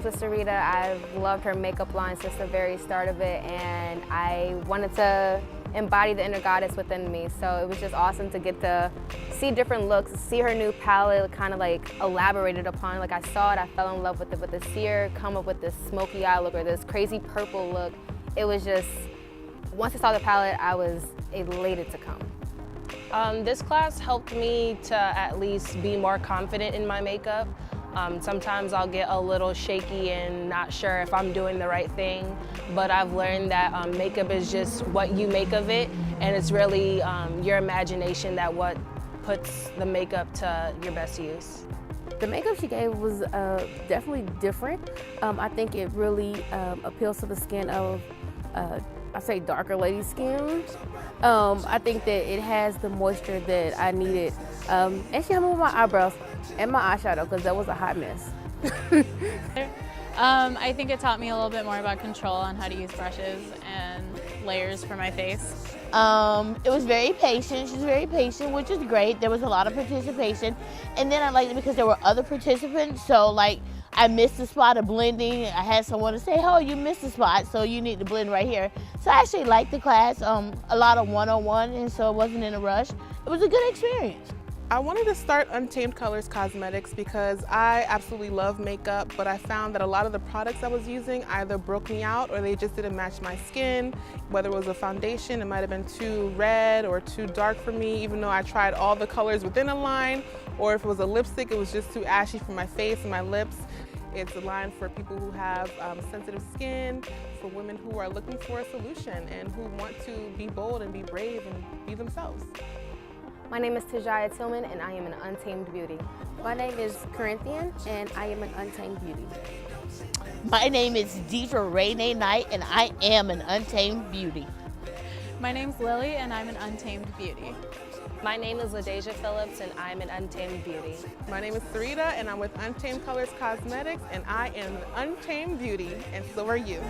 friends with Sarita. I've loved her makeup line since the very start of it, and I wanted to embody the inner goddess within me. So it was just awesome to get to see different looks, see her new palette kind of like elaborated upon. Like I saw it, I fell in love with it, but to see her come up with this smoky eye look or this crazy purple look, it was just, once I saw the palette, I was elated to come. This class helped me to at least be more confident in my makeup. Sometimes I'll get a little shaky and not sure if I'm doing the right thing, but I've learned that makeup is just what you make of it, and it's really your imagination that what puts the makeup to your best use. The makeup she gave was definitely different. I think it really appeals to the skin of, I say darker lady skin. I think that it has the moisture that I needed. And she helped me with my eyebrows and my eyeshadow because that was a hot mess. I think it taught me a little bit more about control on how to use brushes and layers for my face. It was very patient. She's very patient, which is great. There was a lot of participation. And then I liked it because there were other participants. So like I missed the spot of blending. I had someone to say, oh, you missed the spot, so you need to blend right here. So I actually liked the class, a lot of one-on-one, and so it wasn't in a rush. It was a good experience. I wanted to start Untamed Colors Cosmetics because I absolutely love makeup, but I found that a lot of the products I was using either broke me out or they just didn't match my skin. Whether it was a foundation, it might have been too red or too dark for me, even though I tried all the colors within a line, or if it was a lipstick, it was just too ashy for my face and my lips. It's a line for people who have sensitive skin, for women who are looking for a solution and who want to be bold and be brave and be themselves. My name is Tajaya Tillman, and I am an untamed beauty. My name is Corinthian, and I am an untamed beauty. My name is Deidre Renee Knight, and I am an untamed beauty. My name's Lily, and I'm an untamed beauty. My name is LaDeja Phillips, and I'm an untamed beauty. My name is Sarita, and I'm with Untamed Colors Cosmetics, and I am an untamed beauty, and so are you.